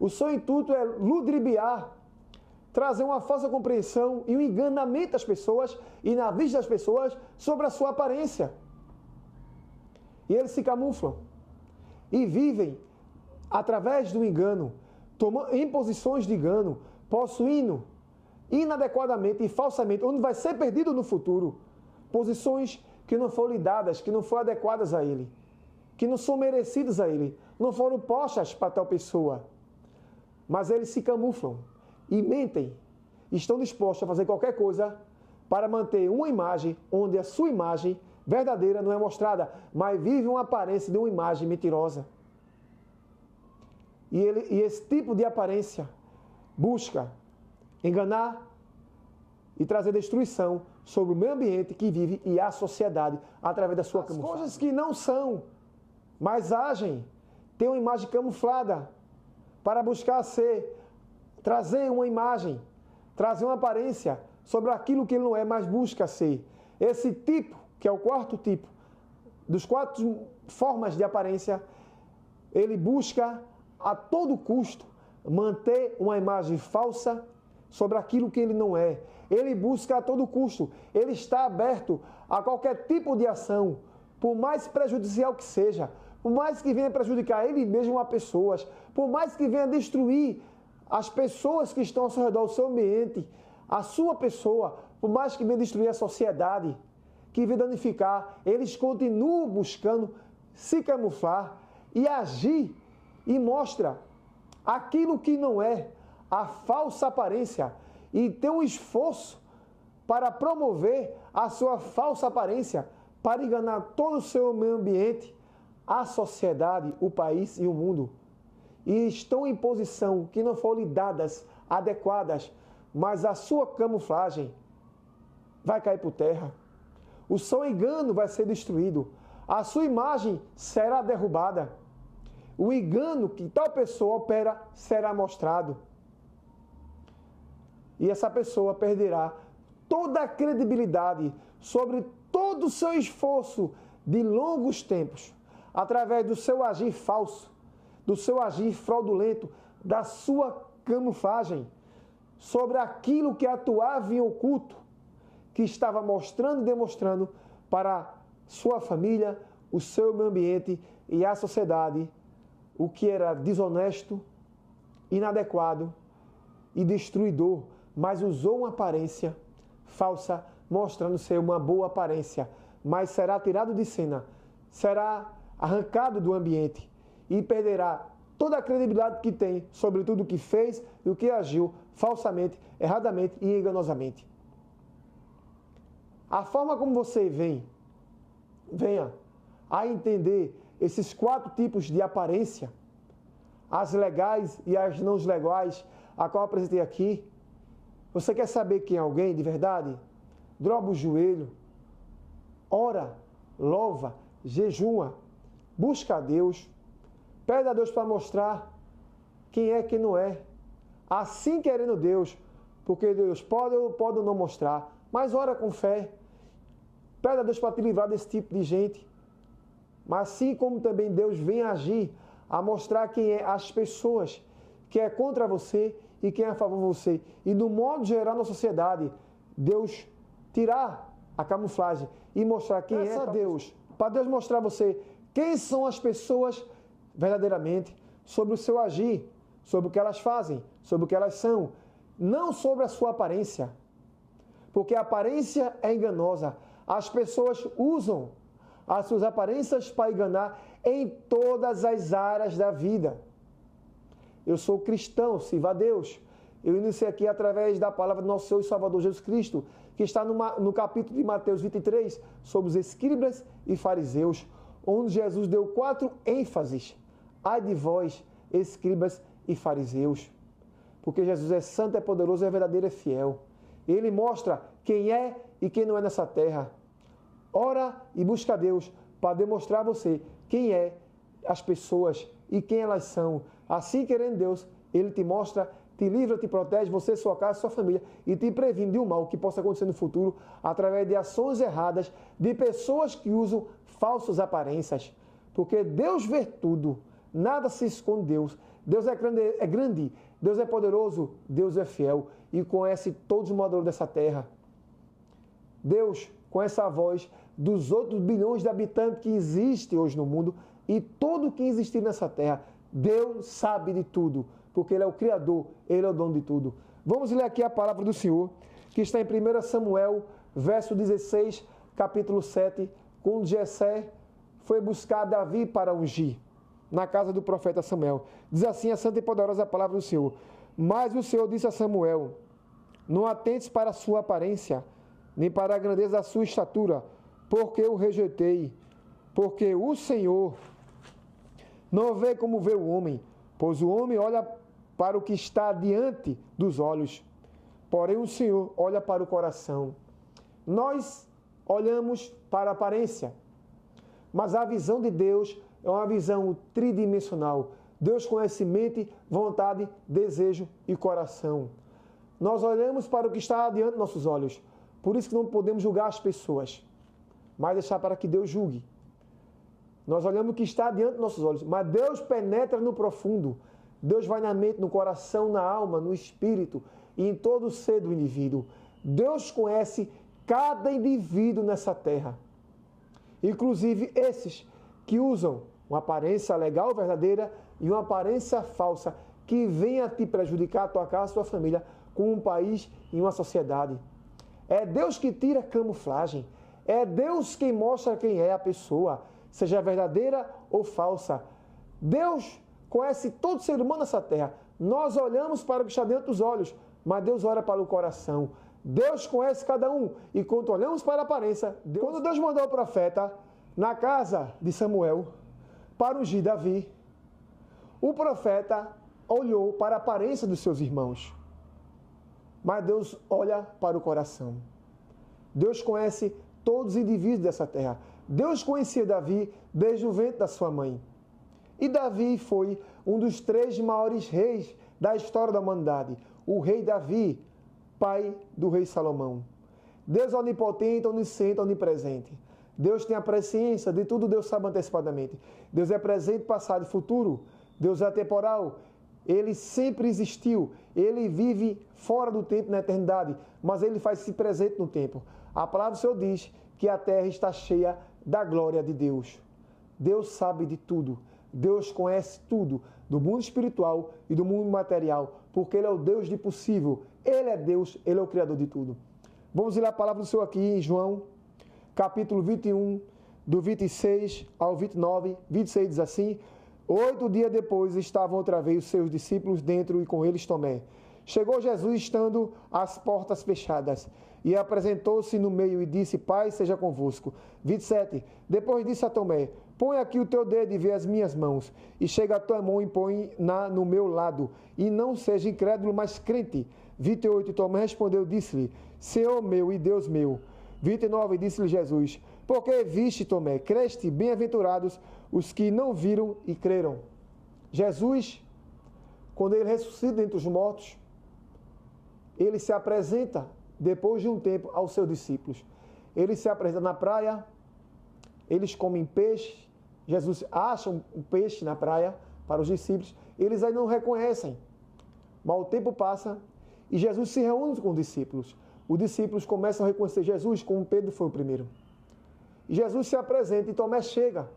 o seu intuito é ludibriar, trazer uma falsa compreensão e um enganamento às pessoas e na vista das pessoas sobre a sua aparência. E eles se camuflam e vivem através do engano, em posições de engano, possuindo inadequadamente e falsamente, onde vai ser perdido no futuro, posições que não foram lhe dadas, que não foram adequadas a ele, que não são merecidas a ele, não foram postas para tal pessoa. Mas eles se camuflam e mentem, estão dispostos a fazer qualquer coisa para manter uma imagem onde a sua imagem verdadeira não é mostrada, mas vive uma aparência de uma imagem mentirosa. E esse tipo de aparência busca enganar e trazer destruição sobre o meio ambiente que vive e a sociedade através da sua camuflagem. As coisas que não são, mas agem, têm uma imagem camuflada para buscar trazer uma imagem, trazer uma aparência sobre aquilo que ele não é, mas busca ser. Esse tipo, que é o quarto tipo, dos 4 formas de aparência, ele busca a todo custo manter uma imagem falsa sobre aquilo que ele não é. Ele busca a todo custo, ele está aberto a qualquer tipo de ação, por mais prejudicial que seja, por mais que venha prejudicar ele mesmo a pessoas, por mais que venha destruir as pessoas que estão ao seu redor, o seu ambiente, a sua pessoa, por mais que venha destruir a sociedade, que venha danificar, eles continuam buscando se camuflar e agir e mostra aquilo que não é, a falsa aparência, e tem um esforço para promover a sua falsa aparência, para enganar todo o seu meio ambiente, a sociedade, o país e o mundo. E estão em posição que não foram dadas, adequadas, mas a sua camuflagem vai cair por terra. O seu engano vai ser destruído. A sua imagem será derrubada. O engano que tal pessoa opera será mostrado. E essa pessoa perderá toda a credibilidade sobre todo o seu esforço de longos tempos, através do seu agir falso, do seu agir fraudulento, da sua camuflagem, sobre aquilo que atuava em oculto, que estava mostrando e demonstrando para sua família, o seu meio ambiente e a sociedade, o que era desonesto, inadequado e destruidor, mas usou uma aparência falsa, mostrando ser uma boa aparência, mas será tirado de cena, será arrancado do ambiente e perderá toda a credibilidade que tem sobre tudo o que fez e o que agiu falsamente, erradamente e enganosamente. A forma como você venha a entender esses 4 tipos de aparência, as legais e as não legais, a qual eu apresentei aqui. Você quer saber quem é alguém de verdade? Dobra o joelho, ora, louva, jejua, busca a Deus, pede a Deus para mostrar quem é e quem não é. Assim querendo Deus, porque Deus pode ou não mostrar, mas ora com fé. Pede a Deus para te livrar desse tipo de gente. Mas assim como também Deus vem agir, a mostrar quem é as pessoas, que é contra você e quem é a favor de você. E no modo geral na sociedade, Deus tirar a camuflagem e mostrar quem é a Deus. Para Deus mostrar a você quem são as pessoas verdadeiramente, sobre o seu agir, sobre o que elas fazem, sobre o que elas são, não sobre a sua aparência. Porque a aparência é enganosa. As pessoas usam as suas aparências para enganar em todas as áreas da vida. Eu sou cristão, sirvo a Deus. Eu iniciei aqui através da palavra do nosso Senhor e Salvador Jesus Cristo, que está no capítulo de Mateus 23, sobre os escribas e fariseus, onde Jesus deu 4 ênfases. Ai de vós, escribas e fariseus. Porque Jesus é santo, é poderoso, é verdadeiro, é fiel. Ele mostra quem é e quem não é nessa terra. Ora e busca a Deus para demonstrar a você quem é as pessoas e quem elas são. Assim, querendo Deus, Ele te mostra, te livra, te protege, você, sua casa, sua família, e te previne de um mal que possa acontecer no futuro através de ações erradas de pessoas que usam falsas aparências. Porque Deus vê tudo, nada se esconde de Deus. Deus é grande, Deus é poderoso, Deus é fiel e conhece todos os moradores dessa terra. Deus conhece a voz dos outros bilhões de habitantes que existem hoje no mundo e tudo que existir nessa terra. Deus sabe de tudo, porque Ele é o Criador, Ele é o dono de tudo. Vamos ler aqui a palavra do Senhor, que está em 1 Samuel, verso 16, capítulo 7, quando Jessé foi buscar Davi para ungir na casa do profeta Samuel. Diz assim a santa e poderosa palavra do Senhor: Mas o Senhor disse a Samuel: Não atentes para a sua aparência, nem para a grandeza da sua estatura, porque eu rejeitei. Porque o Senhor não vê como vê o homem, pois o homem olha para o que está diante dos olhos, porém o Senhor olha para o coração. Nós olhamos para a aparência, mas a visão de Deus é uma visão tridimensional. Deus conhece mente, vontade, desejo e coração. Nós olhamos para o que está diante dos nossos olhos, por isso que não podemos julgar as pessoas, mas deixar para que Deus julgue. Nós olhamos o que está diante dos nossos olhos, mas Deus penetra no profundo. Deus vai na mente, no coração, na alma, no espírito e em todo o ser do indivíduo. Deus conhece cada indivíduo nessa terra, inclusive esses que usam uma aparência legal, verdadeira, e uma aparência falsa que venha te prejudicar a tua casa, a tua família, com um país e uma sociedade. É Deus que tira a camuflagem. É Deus quem mostra quem é a pessoa, seja verdadeira ou falsa. Deus conhece todo ser humano nessa terra. Nós olhamos para o que está dentro dos olhos, mas Deus olha para o coração. Deus conhece cada um. E quando olhamos para a aparência, quando Deus mandou o profeta na casa de Samuel para ungir Davi, o profeta olhou para a aparência dos seus irmãos. Mas Deus olha para o coração. Deus conhece todos os indivíduos dessa terra. Deus conhecia Davi desde o ventre da sua mãe. E Davi foi um dos 3 maiores reis da história da humanidade. O rei Davi, pai do rei Salomão. Deus é onipotente, onisciente, onipresente. Deus tem a presciência de tudo, Deus sabe antecipadamente. Deus é presente, passado e futuro. Deus é atemporal. Ele sempre existiu. Ele vive fora do tempo, na eternidade, mas ele faz-se presente no tempo. A palavra do Senhor diz que a terra está cheia da glória de Deus. Deus sabe de tudo. Deus conhece tudo, do mundo espiritual e do mundo material, porque Ele é o Deus de possível. Ele é Deus, Ele é o Criador de tudo. Vamos ler a palavra do Senhor aqui em João, capítulo 21, do 26 ao 29. 26 diz assim: 8 dias depois estavam outra vez os seus discípulos dentro e com eles Tomé. Chegou Jesus estando as portas fechadas e apresentou-se no meio e disse: Pai seja convosco. 27. Depois disse a Tomé: Põe aqui o teu dedo e vê as minhas mãos, e chega a tua mão e põe-na no meu lado, e não seja incrédulo, mas crente. 28. Tomé respondeu e disse-lhe: Senhor meu e Deus meu. 29. Disse-lhe Jesus: Porque viste, Tomé, creste, bem-aventurados os que não viram e creram. Jesus, quando ele ressuscita dentre os mortos, ele se apresenta, depois de um tempo, aos seus discípulos. Ele se apresenta na praia, eles comem peixe, Jesus acha um peixe na praia para os discípulos, eles ainda não reconhecem. Mas o tempo passa e Jesus se reúne com os discípulos. Os discípulos começam a reconhecer Jesus, como Pedro foi o primeiro. E Jesus se apresenta e Tomé chega.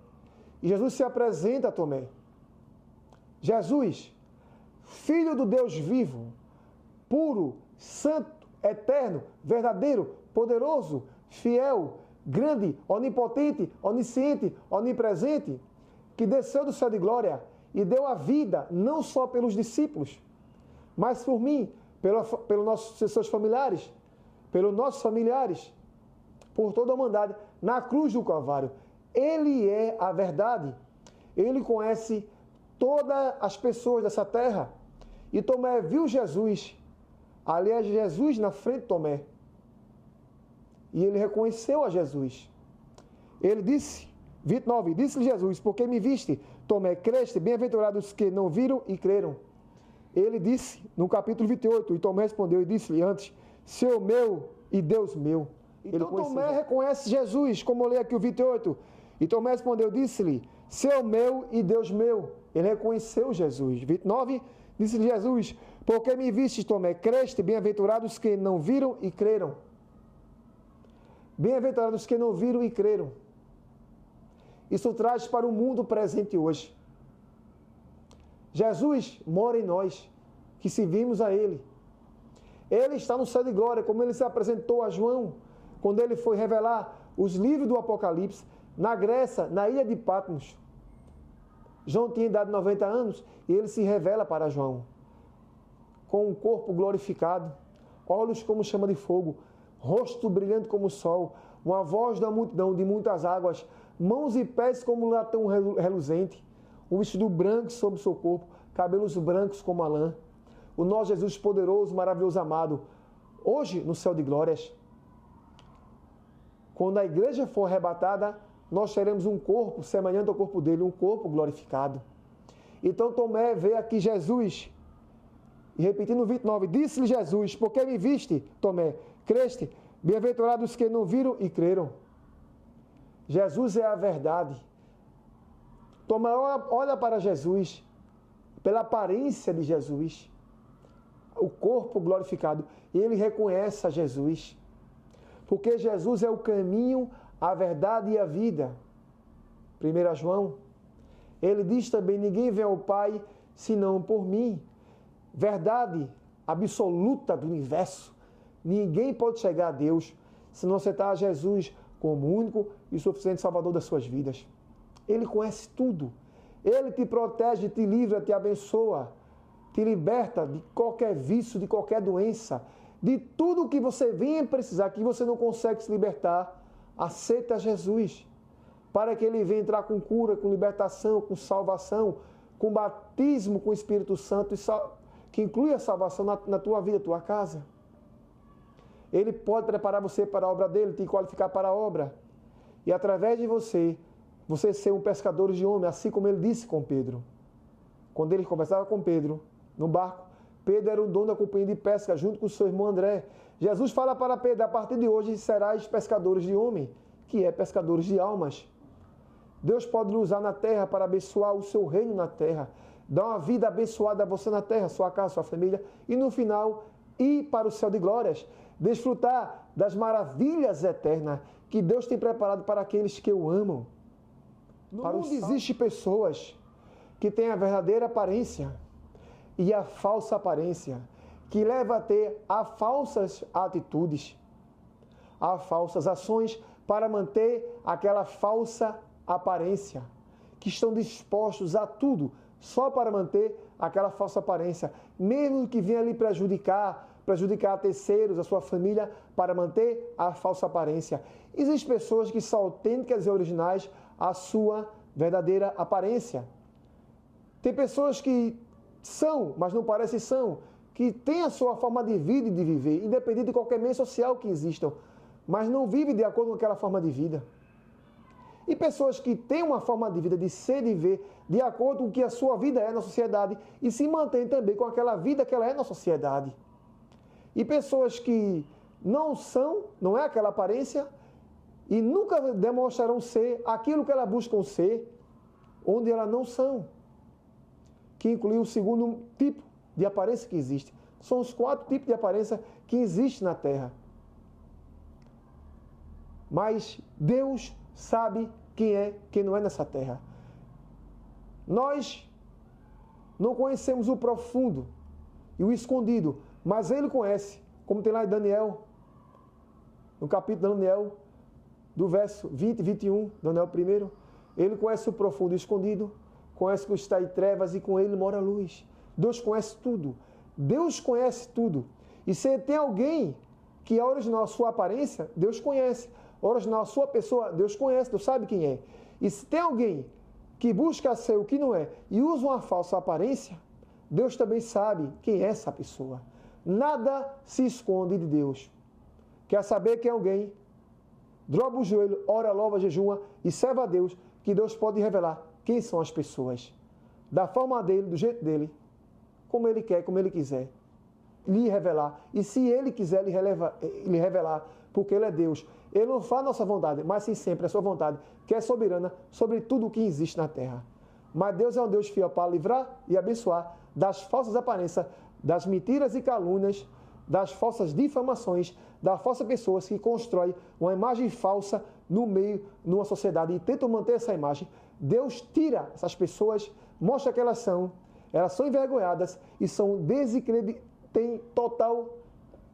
E Jesus se apresenta a Tomé. Jesus, Filho do Deus vivo, puro, santo, eterno, verdadeiro, poderoso, fiel, grande, onipotente, onisciente, onipresente, que desceu do céu de glória e deu a vida não só pelos discípulos, mas por mim, pelos seus familiares, pelos nossos familiares, por toda a humanidade, na cruz do Calvário. Ele é a verdade. Ele conhece todas as pessoas dessa terra. E Tomé viu Jesus. Aliás, Jesus na frente de Tomé. E ele reconheceu a Jesus. Ele disse, 29, disse-lhe Jesus: Porque me viste, Tomé, creste, bem-aventurados os que não viram e creram. Ele disse, no capítulo 28, e Tomé respondeu e disse-lhe antes: Senhor meu e Deus meu. Então Tomé reconhece Jesus, como eu li aqui o 28. E Tomé respondeu, disse-lhe: Senhor meu e Deus meu. Ele reconheceu Jesus. 29, disse-lhe Jesus: Porque me viste, Tomé, creste, bem-aventurados os que não viram e creram. Bem-aventurados os que não viram e creram. Isso traz para o mundo presente hoje. Jesus mora em nós, que servimos a Ele. Ele está no céu de glória, como Ele se apresentou a João, quando Ele foi revelar os livros do Apocalipse, na Grécia, na ilha de Patmos. João tinha idade de 90 anos e Ele se revela para João, com um corpo glorificado, olhos como chama de fogo, rosto brilhante como o sol, uma voz da multidão de muitas águas, mãos e pés como latão reluzente, um vestido branco sobre o seu corpo, cabelos brancos como a lã. O nosso Jesus poderoso, maravilhoso, amado, hoje no céu de glórias. Quando a igreja for arrebatada, nós teremos um corpo semelhante ao corpo dele, um corpo glorificado. Então Tomé vê aqui Jesus, e repetindo o 29, disse-lhe Jesus: Porque me viste, Tomé, creste, bem-aventurados os que não viram e creram. Jesus é a verdade. Tomé olha para Jesus, pela aparência de Jesus, o corpo glorificado, e ele reconhece a Jesus. Porque Jesus é o caminho, a verdade e a vida. 1 João, ele diz também: ninguém vem ao Pai senão por mim. Verdade absoluta do universo. Ninguém pode chegar a Deus se não aceitar a Jesus como único e suficiente Salvador das suas vidas. Ele conhece tudo. Ele te protege, te livra, te abençoa, te liberta de qualquer vício, de qualquer doença. de tudo o que você venha precisar, que você não consegue se libertar, aceita Jesus, para que Ele venha entrar com cura, com libertação, com salvação, com batismo com o Espírito Santo, que inclui a salvação na tua vida, tua casa. Ele pode preparar você para a obra dele, te qualificar para a obra. E através de você ser um pescador de homens, assim como ele disse com Pedro. Quando ele conversava com Pedro, no barco, Pedro era o dono da companhia de pesca, junto com o seu irmão André. Jesus fala para Pedro, a partir de hoje serás pescadores de homem, que é pescadores de almas. Deus pode lhe usar na terra para abençoar o seu reino na terra, dar uma vida abençoada a você na terra, sua casa, sua família, e no final, ir para o céu de glórias, desfrutar das maravilhas eternas que Deus tem preparado para aqueles que o amam. No mundo existem pessoas que têm a verdadeira aparência e a falsa aparência, que leva a ter a falsas atitudes, a falsas ações para manter aquela falsa aparência, que estão dispostos a tudo só para manter aquela falsa aparência, mesmo que venha ali prejudicar a terceiros, a sua família, para manter a falsa aparência. Existem pessoas que são autênticas e originais à sua verdadeira aparência. Tem pessoas que são, mas não parecem são, que têm a sua forma de vida e de viver, independente de qualquer meio social que existam, mas não vivem de acordo com aquela forma de vida. E pessoas que têm uma forma de vida, de ser e ver, de acordo com o que a sua vida é na sociedade, e se mantêm também com aquela vida que ela é na sociedade. E pessoas que não é aquela aparência, e nunca demonstrarão ser aquilo que elas buscam ser, onde elas não são. Que inclui o segundo tipo de aparência que existe. São os 4 tipos de aparência que existem na Terra. Mas Deus sabe quem é, quem não é nessa Terra. Nós não conhecemos o profundo e o escondido, mas Ele conhece, como tem lá em Daniel, no capítulo de Daniel, do verso 20 e 21, Daniel 1, Ele conhece o profundo e o escondido, conhece o que está em trevas e com Ele mora a luz. Deus conhece tudo. Deus conhece tudo. E se tem alguém que é original a sua aparência, Deus conhece. Original a sua pessoa, Deus conhece, Deus sabe quem é. E se tem alguém que busca ser o que não é e usa uma falsa aparência, Deus também sabe quem é essa pessoa. Nada se esconde de Deus. Quer saber quem é alguém? Dobra o joelho, ora, louva, jejuma e serve a Deus, que Deus pode revelar quem são as pessoas. Da forma dele, do jeito dele, como ele quer, como ele quiser. Lhe revelar. E se ele quiser lhe revelar, porque ele é Deus. Ele não faz a nossa vontade, mas sim sempre a sua vontade, que é soberana sobre tudo o que existe na terra. Mas Deus é um Deus fiel para livrar e abençoar das falsas aparências, das mentiras e calúnias, das falsas difamações, das falsas pessoas que constroem uma imagem falsa no meio, numa sociedade e tentam manter essa imagem. Deus tira essas pessoas, mostra que elas são envergonhadas e têm total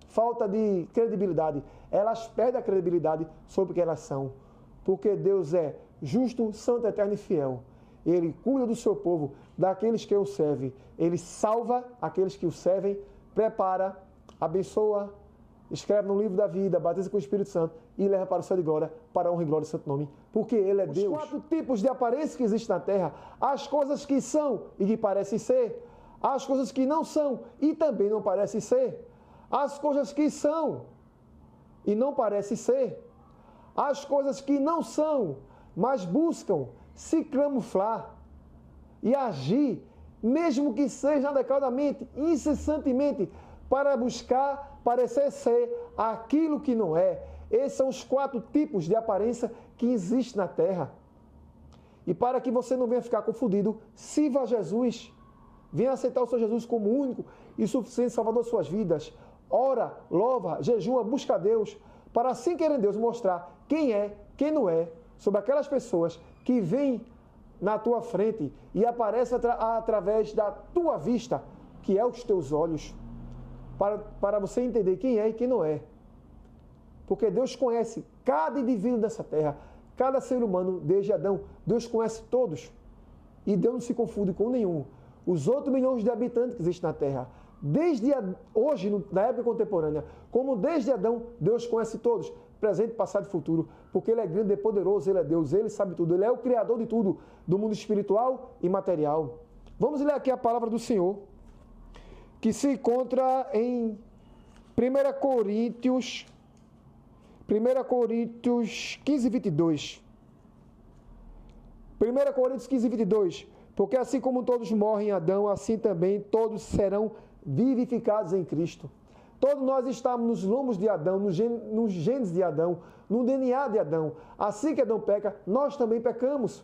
falta de credibilidade. Elas perdem a credibilidade sobre o que elas são. Porque Deus é justo, santo, eterno e fiel. Ele cuida do seu povo, daqueles que o servem. Ele salva aqueles que o servem, prepara, abençoa, escreve no livro da vida, batiza com o Espírito Santo e leva para o céu de glória, para a honra e glória do santo nome. Porque Ele é Deus. Os 4 tipos de aparência que existem na terra. As coisas que são e que parecem ser. As coisas que não são e também não parecem ser. As coisas que são e não parecem ser. As coisas que não são, mas buscam se camuflar e agir, mesmo que seja adequadamente, incessantemente, para buscar parecer ser aquilo que não é. Esses são os 4 tipos de aparência que existem na terra. E para que você não venha ficar confundido, sirva a Jesus. Venha aceitar o Senhor Jesus como único e suficiente Salvador de suas vidas. Ora, louva, jejua, busca a Deus, para assim querer Deus mostrar quem é, quem não é, sobre aquelas pessoas que vêm na tua frente e aparecem através da tua vista, que é os teus olhos, para você entender quem é e quem não é. Porque Deus conhece cada indivíduo dessa terra, cada ser humano, desde Adão, Deus conhece todos. E Deus não se confunde com nenhum. Os outros milhões de habitantes que existem na terra, hoje, na época contemporânea, como desde Adão, Deus conhece todos, presente, passado e futuro, porque Ele é grande e poderoso, Ele é Deus, Ele sabe tudo, Ele é o Criador de tudo, do mundo espiritual e material. Vamos ler aqui a palavra do Senhor, que se encontra em 1 Coríntios 15, 22. 1 Coríntios 15, 22. Porque assim como todos morrem em Adão, assim também todos serão vivificados em Cristo. Todos nós estamos nos lomos de Adão, nos genes de Adão, no DNA de Adão. Assim que Adão peca, nós também pecamos.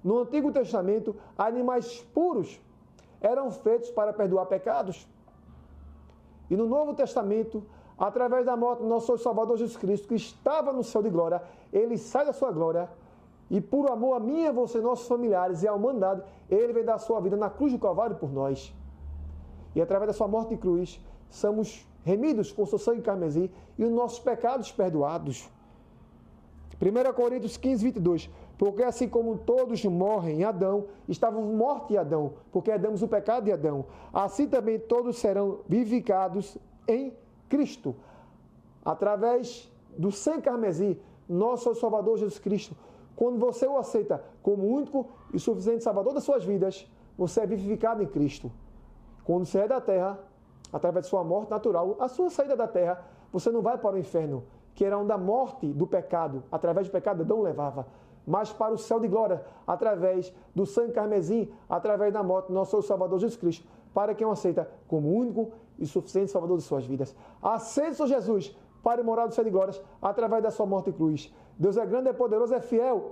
No Antigo Testamento, animais puros eram feitos para perdoar pecados. E no Novo Testamento, através da morte do nosso Salvador Jesus Cristo, que estava no céu de glória, Ele sai da sua glória e por amor a mim, a você, nossos familiares e à humanidade, Ele veio dar a sua vida na cruz do Calvário por nós. E através da sua morte de cruz, somos remidos com seu sangue carmesim e os nossos pecados perdoados. 1 Coríntios 15, 22. Porque assim como todos morrem em Adão, estávamos mortos em Adão, porque herdamos o pecado de Adão. Assim também todos serão vivificados em Cristo. Através do sangue carmesim, nosso Salvador Jesus Cristo. Quando você o aceita como único e suficiente Salvador das suas vidas, você é vivificado em Cristo. Quando você é da terra, através de sua morte natural, a sua saída da terra, você não vai para o inferno, que era onde a morte do pecado, através do pecado, Adão levava, mas para o céu de glória, através do sangue carmesim, através da morte do nosso Salvador Jesus Cristo, para quem o aceita como único e suficiente Salvador de suas vidas. Aceite o Senhor Jesus para morar no céu de glórias, através da sua morte e cruz. Deus é grande, é poderoso, é fiel.